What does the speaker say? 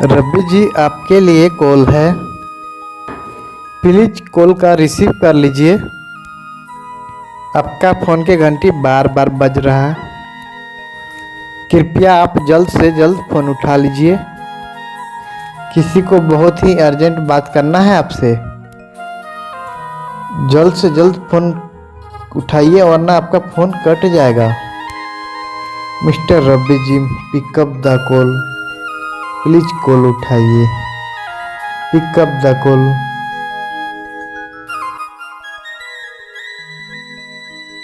रब्बी जी आपके लिए कॉल है। प्लीज कॉल का रिसीव कर लीजिए। आपका फ़ोन की घंटी बार बार बज रहा है। कृपया आप जल्द से जल्द फ़ोन उठा लीजिए। किसी को बहुत ही अर्जेंट बात करना है आपसे। जल्द से जल्द फ़ोन उठाइए वरना आपका फ़ोन कट जाएगा। Mister Rabbi ji, pick up the call. Please call उठाइए। Pick up the call.